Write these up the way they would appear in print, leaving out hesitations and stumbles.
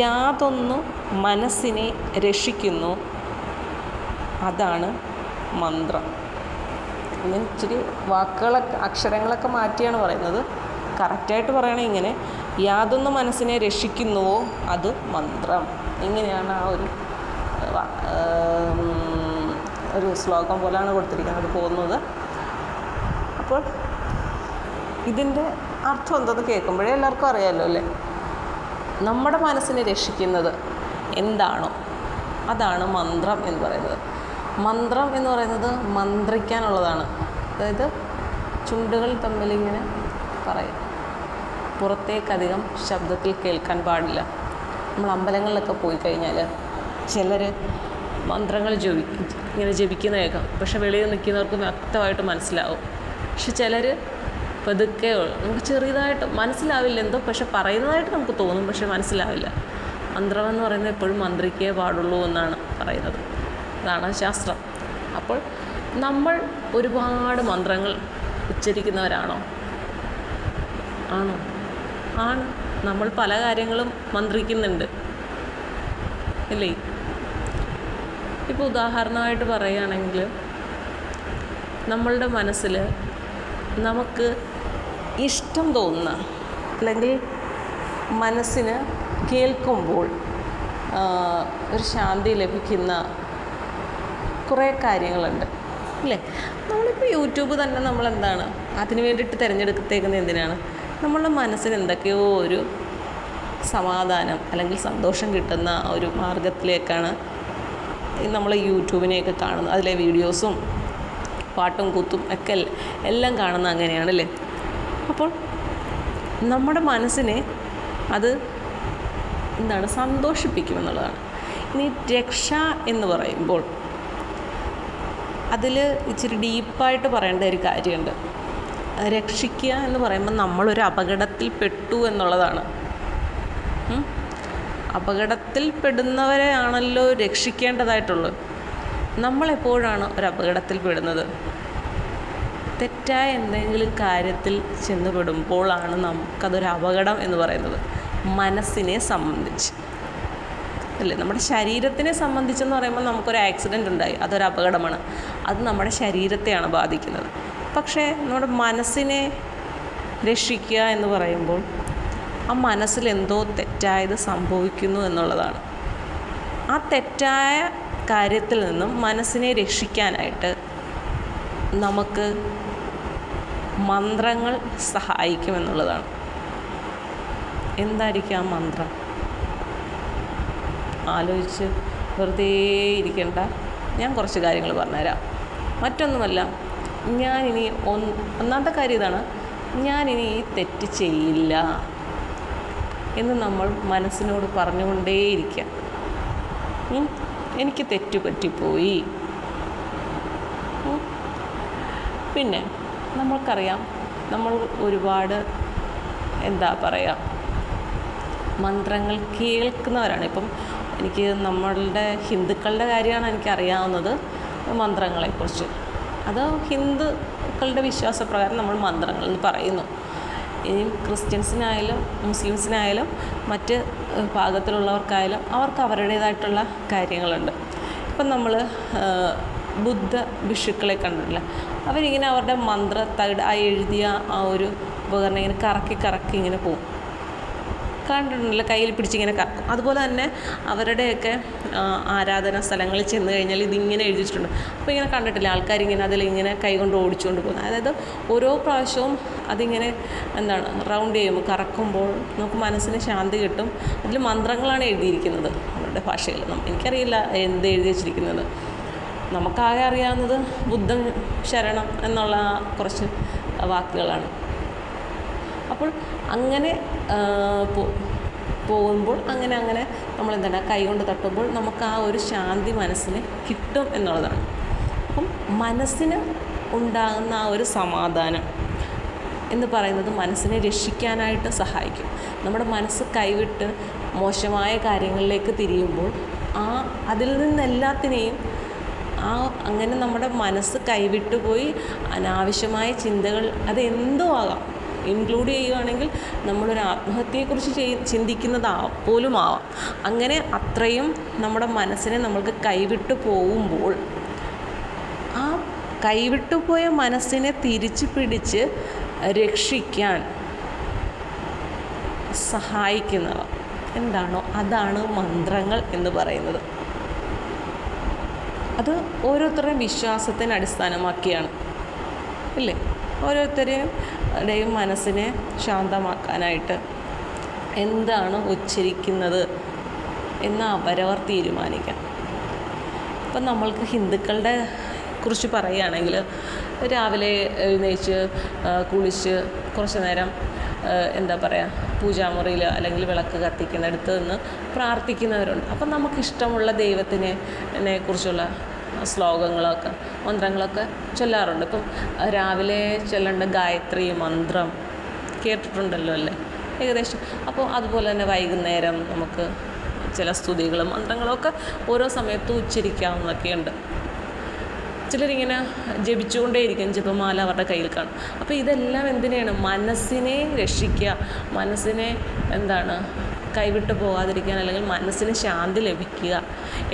യാതൊന്നു മനസ്സിനെ രക്ഷിക്കുന്നു, അതാണ് മന്ത്രം. ഇങ്ങനെ ഇച്ചിരി വാക്കുകളൊക്കെ അക്ഷരങ്ങളൊക്കെ മാറ്റിയാണ് പറയുന്നത്. കറക്റ്റായിട്ട് പറയണേ ഇങ്ങനെ: യാതൊന്നു മനസ്സിനെ രക്ഷിക്കുന്നുവോ അത് മന്ത്രം. ഇങ്ങനെയാണ് ആ ഒരു ശ്ലോകം പോലെയാണ് കൊടുത്തിരിക്കുന്നത് പോകുന്നത്. അപ്പോൾ ഇതിൻ്റെ അർത്ഥം എന്തെന്ന് കേൾക്കുമ്പോഴേ എല്ലാവർക്കും അറിയാമല്ലോ അല്ലേ? നമ്മുടെ മനസ്സിനെ രക്ഷിക്കുന്നത് എന്താണോ അതാണ് മന്ത്രം എന്ന് പറയുന്നത്. മന്ത്രം എന്ന് പറയുന്നത് മന്ത്രിക്കാനുള്ളതാണ്. അതായത് ചുണ്ടുകൾ തമ്മിലിങ്ങനെ പറയും, പുറത്തേക്കധികം ശബ്ദത്തിൽ കേൾക്കാൻ പാടില്ല. നമ്മൾ അമ്പലങ്ങളിലൊക്കെ പോയി കഴിഞ്ഞാൽ ചിലർ മന്ത്രങ്ങൾ ഇങ്ങനെ ജപിക്കുന്ന കേൾക്കാം. പക്ഷെ വെളിയിൽ നിൽക്കുന്നവർക്ക് വ്യക്തമായിട്ട് മനസ്സിലാവും. പക്ഷെ ചിലർ പതുക്കെ, നമുക്ക് ചെറിയതായിട്ട് മനസ്സിലാവില്ല എന്തോ, പക്ഷെ പറയുന്നതായിട്ട് നമുക്ക് തോന്നും, പക്ഷെ മനസ്സിലാവില്ല. മന്ത്രമെന്ന് പറയുന്നത് എപ്പോഴും മന്ത്രിക്കേ പാടുള്ളൂ എന്നാണ് പറയുന്നത്. അതാണ് ശാസ്ത്രം. അപ്പോൾ നമ്മൾ ഒരുപാട് മന്ത്രങ്ങൾ ഉച്ചരിക്കുന്നവരാണോ? ആണോ? ആണ്. നമ്മൾ പല കാര്യങ്ങളും മന്ത്രിക്കുന്നുണ്ട് അല്ലേ? ഇപ്പോൾ ഉദാഹരണമായിട്ട് പറയുകയാണെങ്കിൽ, നമ്മളുടെ മനസ്സിൽ നമുക്ക് ഇഷ്ടം തോന്നുന്ന, അല്ലെങ്കിൽ മനസ്സിന് കേൾക്കുമ്പോൾ ഒരു ശാന്തി ലഭിക്കുന്ന കുറേ കാര്യങ്ങളുണ്ട് അല്ലേ? നമ്മളിപ്പോൾ യൂട്യൂബ് തന്നെ നമ്മളെന്താണ് അതിന് വേണ്ടിയിട്ട് തിരഞ്ഞെടുത്തേക്കുന്നത്? എന്തിനാണ്? നമ്മളുടെ മനസ്സിന് എന്തൊക്കെയോ ഒരു സമാധാനം അല്ലെങ്കിൽ സന്തോഷം കിട്ടുന്ന ഒരു മാർഗത്തിലേക്കാണ് നമ്മൾ യൂട്യൂബിനെയൊക്കെ കാണുന്നത്. അതിലെ വീഡിയോസും പാട്ടും കൂത്തും ഒക്കെ എല്ലാം കാണുന്നത് അങ്ങനെയാണല്ലേ? അപ്പോൾ നമ്മുടെ മനസ്സിനെ അത് എന്താണ് സന്തോഷിപ്പിക്കുമെന്നുള്ളതാണ്. ഇനി രക്ഷ എന്ന് പറയുമ്പോൾ അതിൽ ഇച്ചിരി ഡീപ്പായിട്ട് പറയേണ്ട ഒരു കാര്യമുണ്ട്. രക്ഷിക്കുക എന്ന് പറയുമ്പോൾ നമ്മളൊരു അപകടത്തിൽ പെട്ടു എന്നുള്ളതാണ്. അപകടത്തിൽ പെടുന്നവരെയാണല്ലോ രക്ഷിക്കേണ്ടതായിട്ടുള്ളത്. നമ്മളെപ്പോഴാണ് ഒരു അപകടത്തിൽ പെടുന്നത്? തെറ്റായ എന്തെങ്കിലും കാര്യത്തിൽ ചെന്ന് പെടുമ്പോഴാണ് നമുക്കതൊരു അപകടം എന്ന് പറയുന്നത്. മനസ്സിനെ സംബന്ധിച്ച് അല്ലേ? നമ്മുടെ ശരീരത്തിനെ സംബന്ധിച്ചെന്ന് പറയുമ്പോൾ നമുക്കൊരു ആക്സിഡൻ്റ് ഉണ്ടായി, അതൊരു അപകടമാണ്. അത് നമ്മുടെ ശരീരത്തെയാണ് ബാധിക്കുന്നത്. പക്ഷേ നമ്മുടെ മനസ്സിനെ രക്ഷിക്കുക എന്ന് പറയുമ്പോൾ ആ മനസ്സിൽ എന്തോ തെറ്റായത് സംഭവിക്കുന്നു എന്നുള്ളതാണ്. ആ തെറ്റായ കാര്യത്തിൽ നിന്നും മനസ്സിനെ രക്ഷിക്കാനായിട്ട് നമുക്ക് മന്ത്രങ്ങൾ സഹായിക്കുമെന്നുള്ളതാണ്. എന്തായിരിക്കും ആ മന്ത്രം? ആലോചിച്ച് വെറുതെ ഇരിക്കേണ്ട, ഞാൻ കുറച്ച് കാര്യങ്ങൾ പറഞ്ഞുതരാം. മറ്റൊന്നുമല്ല, ഞാനിനി ഒന്നാമത്തെ കാര്യം ഇതാണ്: ഞാനിനി ഈ തെറ്റ് ചെയ്യില്ല എന്ന് നമ്മൾ മനസ്സിനോട് പറഞ്ഞുകൊണ്ടേയിരിക്കുക. എനിക്ക് തെറ്റ് പറ്റിപ്പോയി. പിന്നെ നമ്മൾക്കറിയാം, നമ്മൾ ഒരുപാട് മന്ത്രങ്ങൾ കേൾക്കുന്നവരാണ്. ഇപ്പം എനിക്ക് നമ്മളുടെ ഹിന്ദുക്കളുടെ കാര്യമാണ് എനിക്കറിയാവുന്നത് മന്ത്രങ്ങളെക്കുറിച്ച്. അത് ഹിന്ദുക്കളുടെ വിശ്വാസപ്രകാരം നമ്മൾ മന്ത്രങ്ങൾ എന്ന് പറയുന്നു. ഇനി ക്രിസ്ത്യൻസിനായാലും മുസ്ലിംസിനായാലും മറ്റ് ഭാഗത്തിലുള്ളവർക്കായാലും അവർക്ക് അവരുടേതായിട്ടുള്ള കാര്യങ്ങളുണ്ട്. ഇപ്പം നമ്മൾ ബുദ്ധ ഭിക്ഷുക്കളെ കണ്ടിട്ടില്ല? അവരിങ്ങനെ അവരുടെ മന്ത്രത്തകിട് എഴുതിയ ആ ഒരു ഉപകരണം ഇങ്ങനെ കറക്കി ഇങ്ങനെ പോകും. കണ്ടിട്ടുണ്ടല്ലോ? കയ്യിൽ പിടിച്ചിങ്ങനെ കറക്കും. അതുപോലെ തന്നെ അവരുടെയൊക്കെ ആരാധനാ സ്ഥലങ്ങളിൽ ചെന്ന് കഴിഞ്ഞാൽ ഇതിങ്ങനെ എഴുതിയിട്ടുണ്ട്. അപ്പോൾ ഇങ്ങനെ കണ്ടിട്ടില്ല ആൾക്കാരിങ്ങനെ അതിലിങ്ങനെ കൈകൊണ്ട് ഓടിച്ചുകൊണ്ട് പോകുന്നത്. അതായത് ഓരോ പ്രാവശ്യവും അതിങ്ങനെ റൗണ്ട് ചെയ്യുമ്പോൾ, കറക്കുമ്പോൾ നമുക്ക് മനസ്സിന് ശാന്തി കിട്ടും. അതിൽ മന്ത്രങ്ങളാണ് എഴുതിയിരിക്കുന്നത് അവരുടെ ഭാഷയിൽ. എനിക്കറിയില്ല എന്ത് എഴുതി വെച്ചിരിക്കുന്നത്. നമുക്കാകെ അറിയാവുന്നത് ബുദ്ധൻ ശരണം എന്നുള്ള കുറച്ച് വാക്കുകളാണ്. അപ്പോൾ അങ്ങനെ പോകുമ്പോൾ അങ്ങനെ നമ്മൾ കൈ കൊണ്ട് തട്ടുമ്പോൾ നമുക്ക് ആ ഒരു ശാന്തി മനസ്സിന് കിട്ടും എന്നുള്ളതാണ്. അപ്പം മനസ്സിന് ഉണ്ടാകുന്ന ആ ഒരു സമാധാനം എന്ന് പറയുന്നത് മനസ്സിനെ രക്ഷിക്കാനായിട്ട് സഹായിക്കും. നമ്മുടെ മനസ്സ് കൈവിട്ട് മോശമായ കാര്യങ്ങളിലേക്ക് തിരിയുമ്പോൾ അതിൽ നിന്നെല്ലാത്തിനെയും അങ്ങനെ നമ്മുടെ മനസ്സ് കൈവിട്ടു പോയി അനാവശ്യമായ ചിന്തകൾ, അത് എന്തോ ആകാം, ഇൻക്ലൂഡ് ചെയ്യുകയാണെങ്കിൽ നമ്മളൊരു ആത്മഹത്യയെക്കുറിച്ച് പോലും ആവാം. അങ്ങനെ അത്രയും നമ്മുടെ മനസ്സിനെ നമ്മൾക്ക് കൈവിട്ടു പോകുമ്പോൾ ആ കൈവിട്ടു പോയ മനസ്സിനെ തിരിച്ചു പിടിച്ച് രക്ഷിക്കാൻ സഹായിക്കുന്നവ എന്താണോ അതാണ് മന്ത്രങ്ങൾ എന്ന് പറയുന്നത്. അത് ഓരോരുത്തരുടെയും വിശ്വാസത്തിന് അടിസ്ഥാനമാക്കിയാണ് ഇല്ലേ? ഓരോരുത്തരുടെയും മനസ്സിനെ ശാന്തമാക്കാനായിട്ട് എന്താണ് ഉച്ചരിക്കുന്നത് എന്ന് അവരവർ തീരുമാനിക്കാം. ഇപ്പം നമ്മൾക്ക് ഹിന്ദുക്കളുടെ കുറിച്ച് പറയുകയാണെങ്കിൽ രാവിലെ എഴുന്നേറ്റ് കുളിച്ച് കുറച്ച് നേരം പൂജാമുറിയിൽ അല്ലെങ്കിൽ വിളക്ക് കത്തിക്കുന്നിടത്ത് നിന്ന് പ്രാർത്ഥിക്കുന്നവരുണ്ട്. അപ്പം നമുക്കിഷ്ടമുള്ള ദൈവത്തിനെ കുറിച്ചുള്ള ശ്ലോകങ്ങളൊക്കെ മന്ത്രങ്ങളൊക്കെ ചൊല്ലാറുണ്ട്. ഇപ്പം രാവിലെ ചൊല്ലേണ്ട ഗായത്രി മന്ത്രം കേട്ടിട്ടുണ്ടല്ലോ അല്ലേ ഏകദേശം. അപ്പോൾ അതുപോലെ തന്നെ വൈകുന്നേരം നമുക്ക് ചില സ്തുതികളും മന്ത്രങ്ങളൊക്കെ ഓരോ സമയത്തും ഉച്ചരിക്കാവുന്നതൊക്കെയുണ്ട്. ചിലരിങ്ങനെ ജപിച്ചുകൊണ്ടേയിരിക്കും, ജപമാല അവരുടെ കയ്യിൽ കാണും. അപ്പോൾ ഇതെല്ലാം എന്തിനാണ്? മനസ്സിനെ രക്ഷിക്കുക, മനസ്സിനെ കൈവിട്ട് പോകാതിരിക്കാൻ, അല്ലെങ്കിൽ മനസ്സിന് ശാന്തി ലഭിക്കുക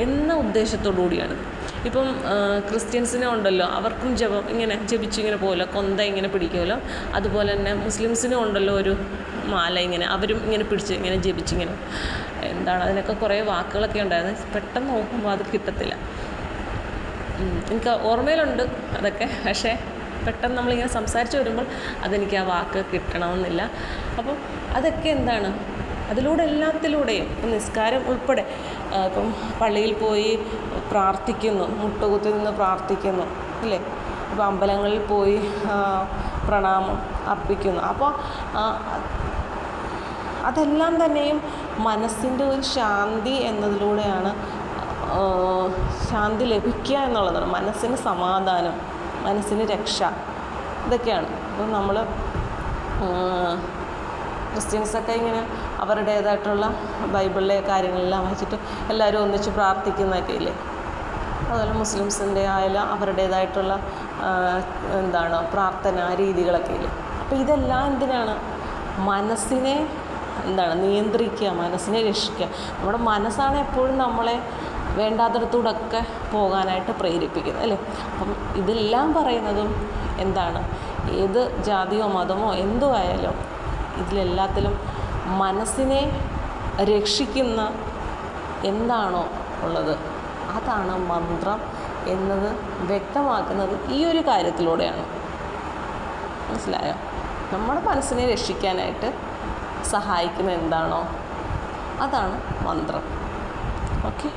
എന്ന ഉദ്ദേശത്തോടു കൂടിയാണ്. ഇപ്പം ക്രിസ്ത്യൻസിനെ ഉണ്ടല്ലോ, അവർക്കും ജപിച്ചിങ്ങനെ പോകുമല്ലോ, കൊന്ത ഇങ്ങനെ പിടിക്കുമല്ലോ. അതുപോലെ തന്നെ മുസ്ലിംസിനും ഉണ്ടല്ലോ ഒരു മാല, അവരും ഇങ്ങനെ പിടിച്ച് ഇങ്ങനെ ജപിച്ചിങ്ങനെ അതിനൊക്കെ കുറേ വാക്കുകളൊക്കെ ഉണ്ടായിരുന്നു. പെട്ടെന്ന് നോക്കുമ്പോൾ അത് കിട്ടത്തില്ല. എനിക്ക് ഓർമ്മയിലുണ്ട് അതൊക്കെ, പക്ഷേ പെട്ടെന്ന് നമ്മളിങ്ങനെ സംസാരിച്ച് വരുമ്പോൾ അതെനിക്ക് ആ വാക്ക് കിട്ടണമെന്നില്ല. അപ്പം അതൊക്കെ അതിലൂടെ എല്ലാത്തിലൂടെയും ഇപ്പം നിസ്കാരം ഉൾപ്പെടെ ഇപ്പം പള്ളിയിൽ പോയി പ്രാർത്ഥിക്കുന്നു, മുട്ടുകുത്തി നിന്ന് പ്രാർത്ഥിക്കുന്നു ഇല്ലേ? ഇപ്പോൾ അമ്പലങ്ങളിൽ പോയി പ്രണാമം അർപ്പിക്കുന്നു. അപ്പോൾ അതെല്ലാം തന്നെയും മനസ്സിൻ്റെ ഒരു ശാന്തി എന്നതിലൂടെയാണ് ശാന്തി ലഭിക്കുക എന്നുള്ളതാണ്. മനസ്സിന് സമാധാനം, മനസ്സിന് രക്ഷ, ഇതൊക്കെയാണ്. അപ്പോൾ നമ്മൾ ക്രിസ്ത്യൻസൊക്കെ ഇങ്ങനെ അവരുടേതായിട്ടുള്ള ബൈബിളിലെ കാര്യങ്ങളെല്ലാം വായിച്ചിട്ട് എല്ലാവരും ഒന്നിച്ച് പ്രാർത്ഥിക്കുന്നതൊക്കെ ഇല്ലേ? അതുപോലെ മുസ്ലിംസിൻ്റെ ആയാലും അവരുടേതായിട്ടുള്ള പ്രാർത്ഥനാ രീതികളൊക്കെ ഇല്ലേ? അപ്പോൾ ഇതെല്ലാം എന്തിനാണ്? മനസ്സിനെ നിയന്ത്രിക്കുക, മനസ്സിനെ രക്ഷിക്കുക. നമ്മുടെ മനസ്സാണ് എപ്പോഴും നമ്മളെ വേണ്ടാത്തടത്തൂടൊക്കെ പോകാനായിട്ട് പ്രേരിപ്പിക്കുന്നത് അല്ലേ? അപ്പം ഇതെല്ലാം പറയുന്നതും ഏത് ജാതിയോ മതമോ എന്തോ ആയാലും ഇതിലെല്ലാത്തിലും മനസ്സിനെ രക്ഷിക്കുന്ന എന്താണോ ഉള്ളത് അതാണ് മന്ത്രം എന്നത് വ്യക്തമാക്കുന്നത് ഈ ഒരു കാര്യത്തിലൂടെയാണ്. മനസ്സിലായോ? നമ്മുടെ മനസ്സിനെ രക്ഷിക്കാനായിട്ട് സഹായിക്കുന്ന എന്താണോ അതാണ് മന്ത്രം. ഓക്കെ.